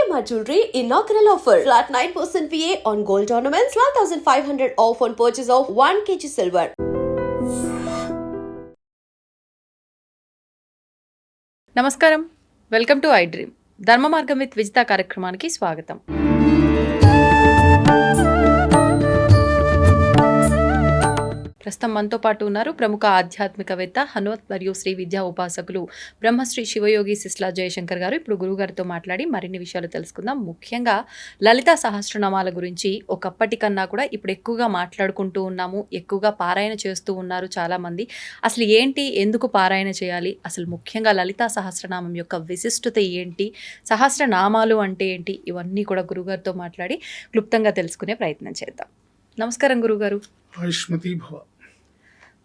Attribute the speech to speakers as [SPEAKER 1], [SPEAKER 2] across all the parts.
[SPEAKER 1] EMR Jewelry inaugural offer. Flat 9% VA on gold ornaments, 12,500 off on purchase of 1 kg silver.
[SPEAKER 2] నమస్కారం, welcome to I dream. ధర్మ మార్గం with Vijitha కార్యక్రమానికి స్వాగతం. ప్రస్తుతం మనతో పాటు ఉన్నారు ప్రముఖ ఆధ్యాత్మికవేత్త, హనుమత్ మరియు శ్రీ విద్యా ఉపాసకులు బ్రహ్మశ్రీ శివయోగి సిస్లా జయశంకర్ గారు. ఇప్పుడు గురువుగారితో మాట్లాడి మరిన్ని విషయాలు తెలుసుకుందాం. ముఖ్యంగా లలితా సహస్రనామాల గురించి ఒకప్పటి కన్నా కూడా ఇప్పుడు ఎక్కువగా మాట్లాడుకుంటూ ఉన్నాము, ఎక్కువగా పారాయణ చేస్తూ ఉన్నారు చాలామంది. అసలు ఏంటి, ఎందుకు పారాయణ చేయాలి, అసలు ముఖ్యంగా లలితా సహస్రనామం యొక్క విశిష్టత ఏంటి, సహస్రనామాలు అంటే ఏంటి, ఇవన్నీ కూడా గురువుగారితో మాట్లాడి క్లుప్తంగా తెలుసుకునే ప్రయత్నం చేద్దాం. నమస్కారం గురుగారు.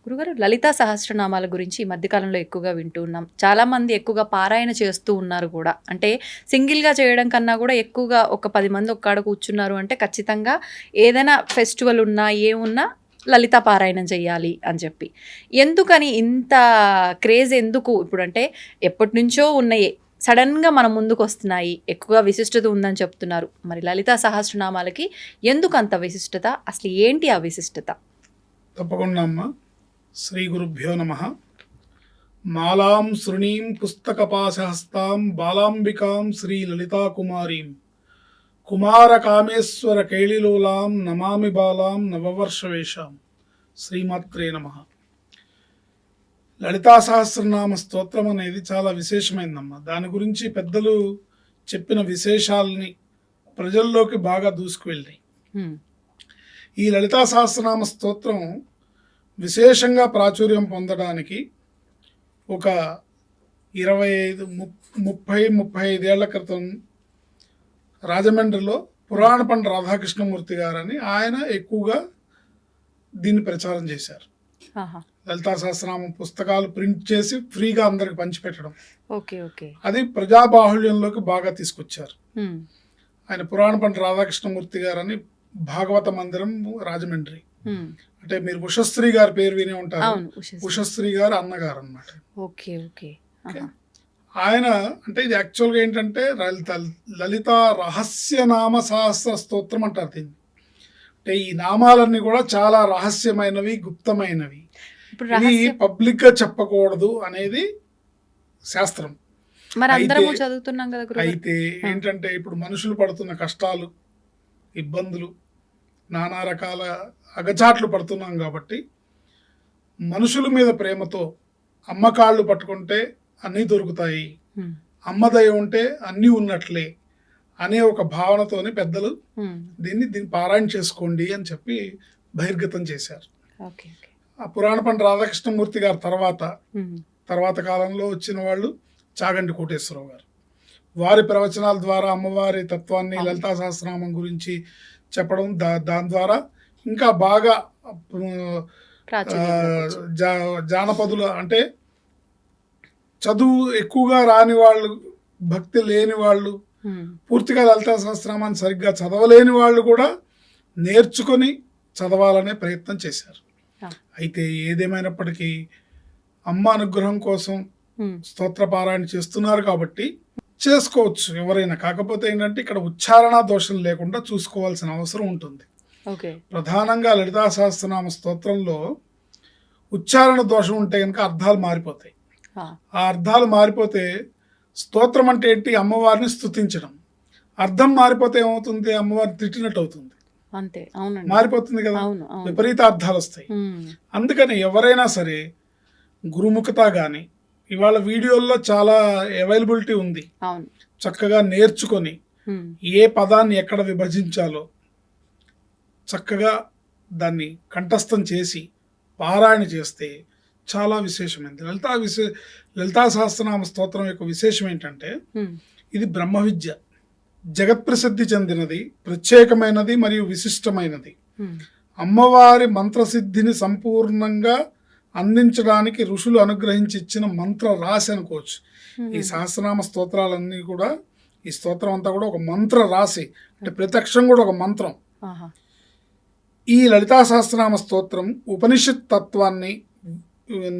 [SPEAKER 2] గురుగారు, లలితా సహస్రనామాల గురించి ఈ మధ్యకాలంలో ఎక్కువగా వింటూ ఉన్నాం. చాలామంది ఎక్కువగా పారాయణ చేస్తూ ఉన్నారు కూడా. అంటే సింగిల్గా చేయడం కన్నా కూడా ఎక్కువగా ఒక 10 మంది ఒక్కడ కూర్చున్నారు అంటే ఖచ్చితంగా ఏదైనా ఫెస్టివల్ ఉన్నా ఏమున్నా లలిత పారాయణం చేయాలి అని చెప్పి. ఎందుకని ఇంత క్రేజ్ ఎందుకు? ఇప్పుడు అంటే ఎప్పటి నుంచో ఉన్నాయి, సడన్గా మన ముందుకు వస్తున్నాయి, ఎక్కువగా విశిష్టత ఉందని చెప్తున్నారు. మరి లలితా సహస్రనామాలకి ఎందుకు అంత విశిష్టత? అసలు ఏంటి ఆ విశిష్టత?
[SPEAKER 3] తప్పకుండా అమ్మా. శ్రీ గురుభ్యో నమః. మాలాం శృణీం పుస్తకపాశహస్తాం బాలాంబికాం శ్రీ లలితా కుమారీం కుమార కామేశ్వర కైళిలోలాం నమామి బాలాం నవవర్షవేషాం. శ్రీమాత్రే నమః. లలితా సహస్రనామ స్తోత్రం అనేది చాలా విశేషమైందమ్మా. దాని గురించి పెద్దలు చెప్పిన విశేషాలని ప్రజల్లోకి బాగా దూసుకువెళ్ళాయి. ఈ లలితా సహస్రనామ స్తోత్రం విశేషంగా ప్రాచుర్యం పొందడానికి ఒక 25-35 ఏళ్ల క్రితం రాజమండ్రిలో పురాణ పండ రాధాకృష్ణమూర్తి గారని ఆయన ఎక్కువగా దీన్ని ప్రచారం చేశారు. లలితా సహస్రనామం పుస్తకాలు ప్రింట్ చేసి ఫ్రీగా అందరికి పంచిపెట్టడం, అది ప్రజాబాహుళ్యంలోకి బాగా తీసుకొచ్చారు. ఆయన పురాణ పండ రాధాకృష్ణమూర్తి గారని భాగవత మందిరం రాజమండ్రి. అంటే మీరు ఉషశ్రీ గారి పేరు వినే ఉంటారు. ఉషశ్రీ గారు అన్నగారు అన్నమాట. ఆయన అంటే ఇది యాక్చువల్గా ఏంటంటే లలిత రహస్యనామ సహస్ర స్తోత్రం అంటారు దీన్ని. అంటే ఈ నామాలన్నీ కూడా చాలా రహస్యమైనవి, గుప్తమైనవి, ఇది పబ్లిక్ గా చెప్పకూడదు అనేది శాస్త్రం. అయితే ఏంటంటే ఇప్పుడు మనుషులు పడుతున్న కష్టాలు, ఇబ్బందులు, నానా రకాల అగచాట్లు పడుతున్నాం కాబట్టి మనుషుల మీద ప్రేమతో అమ్మ కాళ్ళు పట్టుకుంటే అన్నీ దొరుకుతాయి, అమ్మ దయ ఉంటే అన్నీ ఉన్నట్లే అనే ఒక భావనతోని పెద్దలు దీన్ని పారాయణ చేసుకోండి అని చెప్పి బహిర్గతం చేశారు. ఆ పురాణ పండ రాధాకృష్ణమూర్తి గారు తర్వాత కాలంలో వచ్చిన వాళ్ళు చాగంటి కోటేశ్వరరావు గారు. వారి ప్రవచనాల ద్వారా అమ్మవారి తత్వాన్ని, లలితా సహస్రనామం గురించి చెప్పడం, దాని ద్వారా ఇంకా బాగా జానపదులు అంటే చదువు ఎక్కువగా రాని వాళ్ళు, భక్తి లేని వాళ్ళు, పూర్తిగా లలితా సహస్రనామాన్ని సరిగ్గా చదవలేని వాళ్ళు కూడా నేర్చుకొని చదవాలనే ప్రయత్నం చేశారు. అయితే ఏదేమైనప్పటికీ అమ్మ అనుగ్రహం కోసం స్తోత్ర పారాయణ చేస్తున్నారు కాబట్టి చేసుకోవచ్చు ఎవరైనా. కాకపోతే ఏంటంటే ఇక్కడ ఉచ్చారణ దోషం లేకుండా చూసుకోవాల్సిన అవసరం ఉంటుంది. ప్రధానంగా లలితా సహస్రనామ స్తోత్రంలో ఉచ్చారణ దోషం ఉంటే కనుక అర్థాలు మారిపోతాయి. ఆ అర్థాలు మారిపోతే స్తోత్రం అంటే ఏంటి? అమ్మవారిని స్తుతించడం. అర్థం మారిపోతే ఏమవుతుంది? అమ్మవారిని తిట్టినట్టు అవుతుంది, మారిపోతుంది కదా, విపరీత అర్థాలు వస్తాయి. అందుకని ఎవరైనా సరే గురుముఖత కానీ, ఇవాళ వీడియోల్లో చాలా అవైలబిలిటీ ఉంది, చక్కగా నేర్చుకొని ఏ పదాన్ని ఎక్కడ విభజించాలో చక్కగా దాన్ని కంఠస్థం చేసి పారాయణ చేస్తే చాలా విశేషమైంది. లలితా సహస్రనామ స్తోత్రం యొక్క విశేషం ఏంటంటే ఇది బ్రహ్మ విద్య, జగత్ప్రసిద్ధి చెందినది, ప్రత్యేకమైనది మరియు విశిష్టమైనది. అమ్మవారి మంత్రసిద్ధిని సంపూర్ణంగా అందించడానికి ఋషులు అనుగ్రహించి ఇచ్చిన మంత్ర రాశి అనుకోవచ్చు. ఈ సహస్రనామ స్తోత్రాలన్నీ కూడా, ఈ స్తోత్రం అంతా కూడా ఒక మంత్ర రాశి, అంటే ప్రతి అక్షరం కూడా ఒక మంత్రం. ఈ లలితా సహస్రనామ స్తోత్రం ఉపనిషత్ తత్వాన్ని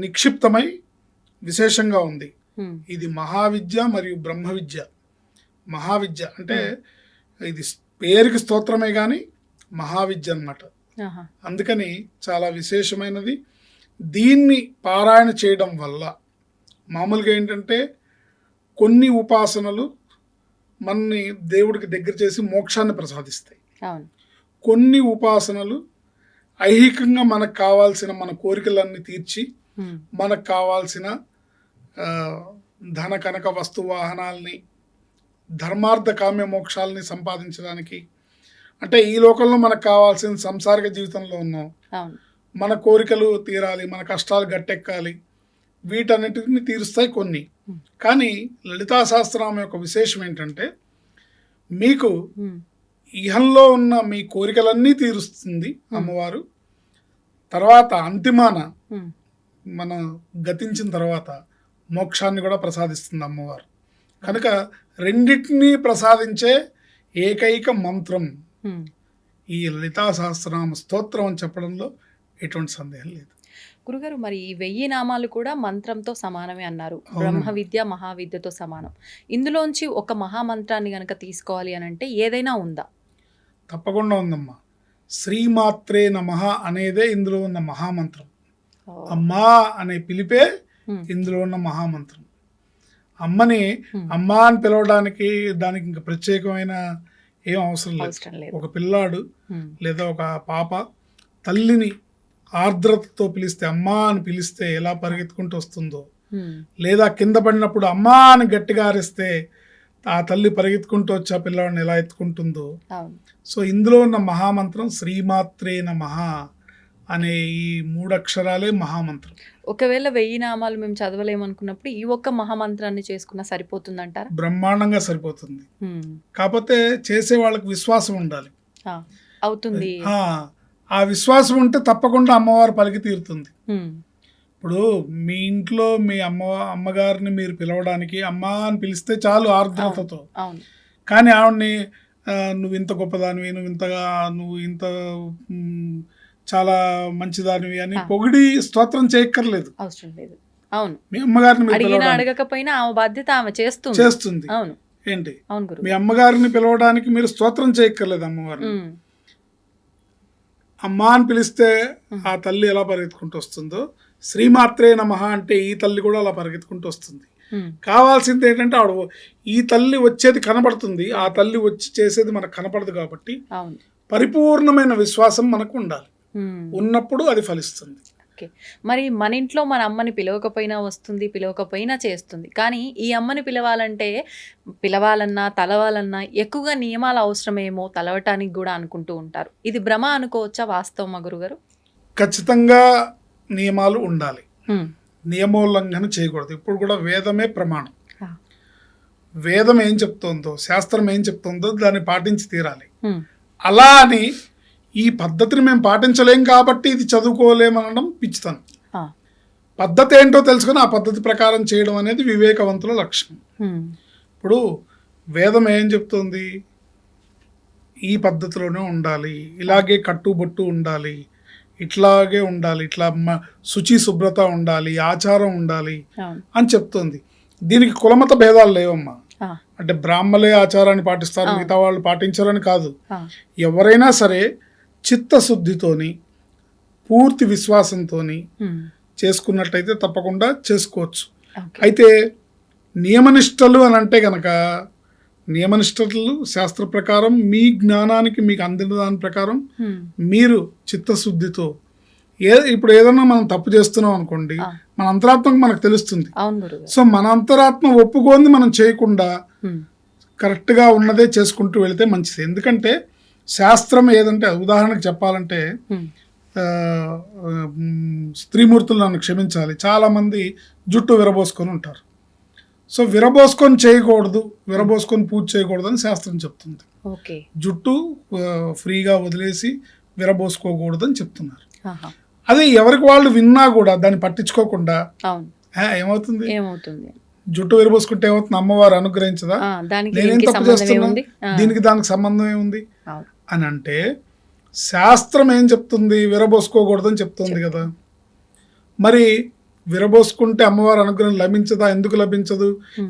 [SPEAKER 3] నిక్షిప్తమై విశేషంగా ఉంది. ఇది మహావిద్య మరియు బ్రహ్మ విద్య. మహావిద్య అంటే ఇది పేరుకి స్తోత్రమే కానీ మహావిద్య అన్నమాట. అందుకని చాలా విశేషమైనది. దీన్ని పారాయణ చేయడం వల్ల మామూలుగా ఏంటంటే కొన్ని ఉపాసనలు మనని దేవుడికి దగ్గర చేసి మోక్షాన్ని ప్రసాదిస్తాయి. కొన్ని ఉపాసనలు ఐహికంగా మనకు కావాల్సిన మన కోరికలన్నీ తీర్చి మనకు కావాల్సిన ధన కనక వస్తు వాహనాల్ని ధర్మార్థ కామ్య మోక్షాలని సంపాదించడానికి, అంటే ఈ లోకంలో మనకు కావాల్సిన సంసారిక జీవితంలో ఉన్నాం, మన కోరికలు తీరాలి, మన కష్టాలు గట్టెక్కాలి, వీటన్నిటిని తీరుస్తాయి కొన్ని. కానీ లలితా సహస్రనామం యొక్క విశేషం ఏంటంటే మీకు ఇహంలో ఉన్న మీ కోరికలన్నీ తీరుస్తుంది అమ్మవారు. తర్వాత అంతిమాన మనం గతించిన తర్వాత మోక్షాన్ని కూడా ప్రసాదిస్తుంది అమ్మవారు. కనుక రెండింటినీ ప్రసాదించే ఏకైక మంత్రం ఈ లలితా సహస్రనామ స్తోత్రం అని చెప్పడంలో ఎటువంటి సందేహం లేదు.
[SPEAKER 2] గురుగారు, మరి ఈ 1000 నామాలు కూడా మంత్రంతో సమానమే అన్నారు. బ్రహ్మ విద్య మహావిద్యతో సమానం. ఇందులోంచి ఒక మహామంత్రాన్ని గనక తీసుకోవాలి అని అంటే ఏదైనా ఉందా?
[SPEAKER 3] తప్పకుండా ఉందమ్మా. శ్రీమాత్రే నమః అనేదే ఇందులో ఉన్న మహామంత్రం. అమ్మా అనే పిలిపే ఇందులో ఉన్న మహామంత్రం. అమ్మని అమ్మా అని పిలవడానికి దానికి ఇంకా ప్రత్యేకమైన ఏం అవసరం లేదు. ఒక పిల్లాడు లేదా ఒక పాప తల్లిని ఆర్ద్రతతో పిలిస్తే, అమ్మా అని పిలిస్తే ఎలా పరిగెత్తుకుంటూ వస్తుందో, లేదా కింద పడినప్పుడు అమ్మా అని గట్టిగా అరిస్తే ఆ తల్లి పరిగెత్తుకుంటూ వచ్చి ఆ పిల్లవాడిని ఎలా ఎత్తుకుంటుందో. సో ఇందులో ఉన్న మహామంత్రం శ్రీమాత్రే నమః అనే ఈ 3 అక్షరాలే మహామంత్రం.
[SPEAKER 2] ఒకవేళ 1000 నామాలు మేము చదవలేమనుకున్నప్పుడు ఈ ఒక్క మహామంత్రాన్ని చేసుకున్నా సరిపోతుందంటారా?
[SPEAKER 3] బ్రహ్మాండంగా సరిపోతుంది. కాకపోతే చేసే వాళ్ళకి విశ్వాసం ఉండాలి.
[SPEAKER 2] అవుతుంది.
[SPEAKER 3] ఆ విశ్వాసం ఉంటే తప్పకుండా అమ్మవారు పలికి తీరుతుంది. ఇప్పుడు మీ ఇంట్లో మీ అమ్మగారిని మీరు పిలవడానికి అమ్మా అని పిలిస్తే చాలు ఆర్ద్రతతో. కానీ ఆవిడ్ని నువ్వు ఇంత గొప్పదానివి, నువ్వు ఇంత చాలా మంచిదానివి అని పొగిడి స్తోత్రం చేయక్కర్లేదు.
[SPEAKER 2] అవసరం లేదు. అవును,
[SPEAKER 3] మీ అమ్మగారిని
[SPEAKER 2] అడగకపోయినా ఆమె బాధ్యత ఆమె చేస్తుంది. అవును,
[SPEAKER 3] ఏంటి మీ అమ్మగారిని పిలవడానికి మీరు స్తోత్రం చేయక్కర్లేదు. అమ్మవారిని అమ్మా అని పిలిస్తే ఆ తల్లి ఎలా పరిగెత్తుకుంటూ వస్తుందో, శ్రీమాత్రే నమః అంటే ఈ తల్లి కూడా అలా పరిగెత్తుకుంటూ వస్తుంది. కావాల్సింది ఏంటంటే ఆవిడ ఈ తల్లి వచ్చేది కనబడుతుంది, ఆ తల్లి వచ్చి చేసేది మనకు కనపడదు. కాబట్టి పరిపూర్ణమైన విశ్వాసం మనకు ఉండాలి. ఉన్నప్పుడు అది ఫలిస్తుంది.
[SPEAKER 2] ఓకే, మరి మన ఇంట్లో మన అమ్మని పిలవకపోయినా వస్తుంది, పిలవకపోయినా చేస్తుంది. కానీ ఈ అమ్మని పిలవాలన్నా తలవాలన్నా ఎక్కువగా నియమాలు అవసరమేమో, తలవటానికి కూడా అనుకుంటూ ఉంటారు. ఇది భ్రమ అనుకోవచ్చా, వాస్తవమా గురుగారు?
[SPEAKER 3] ఖచ్చితంగా నియమాలు ఉండాలి. నియమోల్లంఘన చేయకూడదు. ఇప్పుడు కూడా వేదమే ప్రమాణం. వేదం ఏం చెప్తుందో, శాస్త్రం ఏం చెప్తుందో దాన్ని పాటించి తీరాలి. అలా అని ఈ పద్ధతిని మేము పాటించలేం కాబట్టి ఇది చదువుకోలేమనడం పిచ్చితనం. పద్ధతి ఏంటో తెలుసుకుని ఆ పద్ధతి ప్రకారం చేయడం అనేది వివేకవంతుల లక్షణం. ఇప్పుడు వేదం ఏం చెప్తుంది? ఈ పద్ధతిలోనే ఉండాలి, ఇలాగే కట్టుబొట్టు ఉండాలి, ఇట్లాగే ఉండాలి, ఇట్లా శుచి శుభ్రత ఉండాలి, ఆచారం ఉండాలి అని చెప్తుంది. దీనికి కులమత భేదాలు లేవమ్మా. అంటే బ్రాహ్మలే ఆచారాన్ని పాటిస్తారు, మిగతా వాళ్ళు పాటించారని కాదు. ఎవరైనా సరే చిత్తశుద్ధితోని పూర్తి విశ్వాసంతోని చేసుకున్నట్టయితే తప్పకుండా చేసుకోవచ్చు. అయితే నియమనిష్టలు అని అంటే గనక, నియమనిష్టలు శాస్త్ర ప్రకారం మీ జ్ఞానానికి మీకు అందిన దాని ప్రకారం మీరు చిత్తశుద్ధితో ఇప్పుడు ఏదన్నా మనం తప్పు చేస్తున్నాం అనుకోండి, మన అంతరాత్మకు మనకు తెలుస్తుంది. సో మన అంతరాత్మ ఒప్పుకోంది మనం చేయకుండా కరెక్ట్గా ఉన్నదే చేసుకుంటూ వెళితే మంచిది. ఎందుకంటే శాస్త్రం ఏదంటే, ఉదాహరణకు చెప్పాలంటే స్త్రీమూర్తులు నన్ను క్షమించాలి, చాలామంది జుట్టు విరబోసుకొని ఉంటారు. సో విరబోసుకొని చేయకూడదు, విరబోసుకొని పూజ చేయకూడదు అని శాస్త్రం చెప్తుంది. జుట్టు ఫ్రీగా వదిలేసి విరబోసుకోకూడదు అని చెప్తున్నారు. అదే ఎవరికి వాళ్ళు విన్నా కూడా దాన్ని పట్టించుకోకుండా ఏమవుతుంది? జుట్టు విరబోసుకుంటే ఏమవుతుంది? అమ్మవారు అనుగ్రహించదా? నేనేం తప్పు చేస్తున్నా, దీనికి దానికి సంబంధం ఏముంది అని అంటే, శాస్త్రం ఏం చెప్తుంది? విరబోసుకోకూడదని చెప్తుంది కదా. మరి విరబోసుకుంటే అమ్మవారి అనుగ్రహం లభించదా? ఎందుకు లభించదు?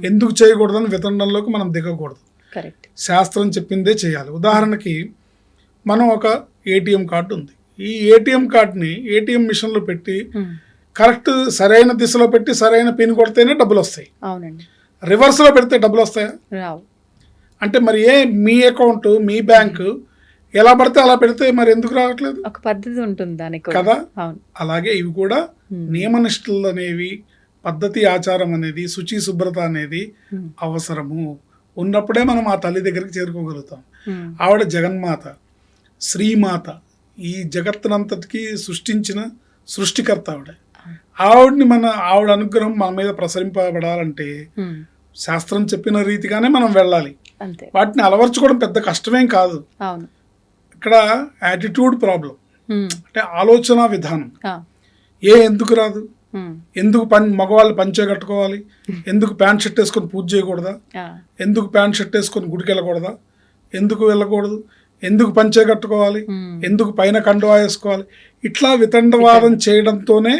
[SPEAKER 3] ఎందుకు చేయకూడదని వితండంలోకి మనం దిగకూడదు.
[SPEAKER 2] కరెక్ట్.
[SPEAKER 3] శాస్త్రం చెప్పిందే చేయాలి. ఉదాహరణకి మనం ఒక ఏటీఎం కార్డు ఉంది. ఈ ఏటీఎం కార్డుని ఏటీఎం మిషన్లో పెట్టి కరెక్ట్ సరైన దిశలో పెట్టి సరైన పిన్ కొడితేనే డబ్బులు వస్తాయి.
[SPEAKER 2] అవునండి.
[SPEAKER 3] రివర్స్లో పెడితే డబ్బులు వస్తాయా?
[SPEAKER 2] రావు.
[SPEAKER 3] అంటే మరి మీ అకౌంట్ మీ బ్యాంకు ఎలా పడితే అలా పెడితే మరి ఎందుకు రావట్లేదు?
[SPEAKER 2] ఒక పద్ధతి ఉంటుంది దానికి
[SPEAKER 3] కదా.
[SPEAKER 2] అవును.
[SPEAKER 3] అలాగే ఇవి కూడా నియమనిష్టలు అనేవి, పద్ధతి ఆచారం అనేది, శుచి శుభ్రత అనేది అవసరము ఉన్నప్పుడే మనం ఆ తల్లి దగ్గరికి చేరుకోగలుగుతాం. ఆవిడ జగన్మాత, శ్రీమాత, ఈ జగత్తునంతటికి సృష్టించిన సృష్టికర్త ఆవిడని ఆవిడ అనుగ్రహం మన మీద ప్రసరింపబడాలంటే శాస్త్రం చెప్పిన రీతిగానే మనం వెళ్ళాలి. వాటిని అలవర్చుకోవడం పెద్ద కష్టమేం కాదు. ఇక్కడ యాటిట్యూడ్ ప్రాబ్లం, అంటే ఆలోచన విధానం. ఎందుకు రాదు? ఎందుకు మగవాళ్ళు పంచే కట్టుకోవాలి? ఎందుకు ప్యాంట్ షర్ట్ వేసుకొని పూజ చేయకూడదా? ఎందుకు ప్యాంట్ షర్ట్ వేసుకొని గుడికి వెళ్ళకూడదా? ఎందుకు వెళ్ళకూడదు? ఎందుకు పంచే కట్టుకోవాలి? ఎందుకు పైన కండువా వేసుకోవాలి? ఇట్లా వితండవాదం చేయడంతోనే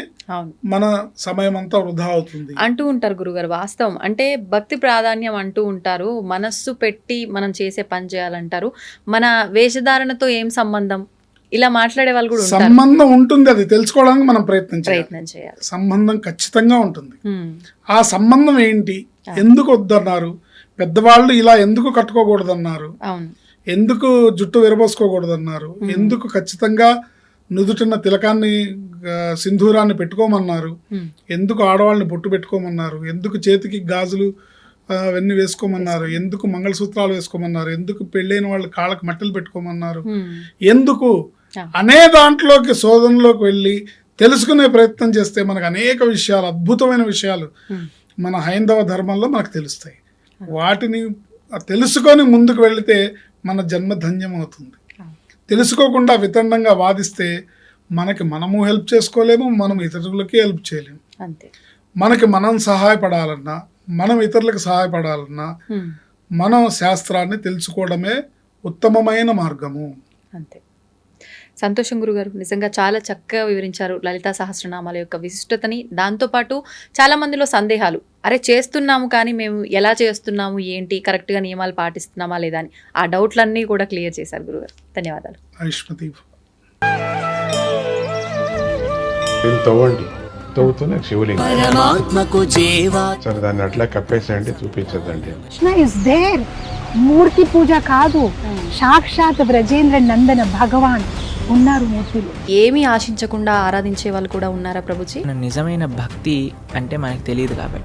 [SPEAKER 3] మన సమయం అంతా వృధా అవుతుంది
[SPEAKER 2] అంటూ ఉంటారు గురుగారు. వాస్తవం. అంటే భక్తి ప్రాధాన్యం అంటూ ఉంటారు. మనస్సు పెట్టి మనం చేసే పని చేయాలంటారు. మన వేషధారణతో ఏం సంబంధం? ఇలా మాట్లాడే వాళ్ళు కూడా
[SPEAKER 3] సంబంధం ఉంటుంది. అది తెలుసుకోవడానికి మనం ప్రయత్నం
[SPEAKER 2] చేయాలి.
[SPEAKER 3] సంబంధం ఖచ్చితంగా ఉంటుంది. ఆ సంబంధం ఏంటి? ఎందుకు వద్దన్నారు? పెద్దవాళ్ళు ఇలా ఎందుకు కట్టుకోకూడదన్నారు? ఎందుకు జుట్టు విరబోసుకోకూడదన్నారు? ఎందుకు ఖచ్చితంగా నుదుటిన తిలకాన్ని సింధూరాన్ని పెట్టుకోమన్నారు? ఎందుకు ఆడవాళ్ళని బొట్టు పెట్టుకోమన్నారు? ఎందుకు చేతికి గాజులు అవన్నీ వేసుకోమన్నారు? ఎందుకు మంగళసూత్రాలు వేసుకోమన్నారు? ఎందుకు పెళ్ళైన వాళ్ళు కాళ్ళకు మట్టెలు పెట్టుకోమన్నారు? ఎందుకు అనే దాంట్లోకి శోధనలోకి వెళ్ళి తెలుసుకునే ప్రయత్నం చేస్తే మనకు అనేక విషయాలు, అద్భుతమైన విషయాలు మన హైందవ ధర్మంలో మనకు తెలుస్తాయి. వాటిని తెలుసుకొని ముందుకు వెళితే మన జన్మ ధన్యం అవుతుంది. తెలుసుకోకుండా వితండంగా వాదిస్తే మనకి మనము హెల్ప్ చేసుకోలేము, మనం ఇతరులకి హెల్ప్ చేయలేము. మనకి మనం సహాయపడాలన్నా, మనం ఇతరులకు సహాయపడాలన్నా మనం శాస్త్రాన్ని తెలుసుకోవడమే ఉత్తమమైన మార్గము.
[SPEAKER 2] అంతే. సంతోషం గురుగారు, నిజంగా చాలా చక్కగా వివరించారు లలితా సహస్రనామాల యొక్క విశిష్టతని. దాంతోపాటు చాలా మందిలో సందేహాలు, అరే చేస్తున్నాము కానీ మేము ఎలా చేస్తున్నాము, ఏంటి కరెక్ట్గా నియమాలు పాటిస్తున్నామా లేదా అని, ఆ డౌట్లన్నీ కూడా క్లియర్ చేశారు గురుగారు. ధన్యవాదాలు.
[SPEAKER 4] తవ్వుతున్న శివలింగం సరే దాన్ని అట్లా కప్పేసేయండి, చూపించదండి.
[SPEAKER 5] మూర్తి పూజ కాదు, సాక్షాత్ బ్రజేంద్ర నందన భగవాన్ ఉన్నారు మూర్తిలో.
[SPEAKER 2] ఏమీ ఆశించకుండా ఆరాధించే వాళ్ళు కూడా ఉన్నారా ప్రభుజీ?
[SPEAKER 6] నిజమైన భక్తి అంటే మనకు తెలియదు కాబట్టి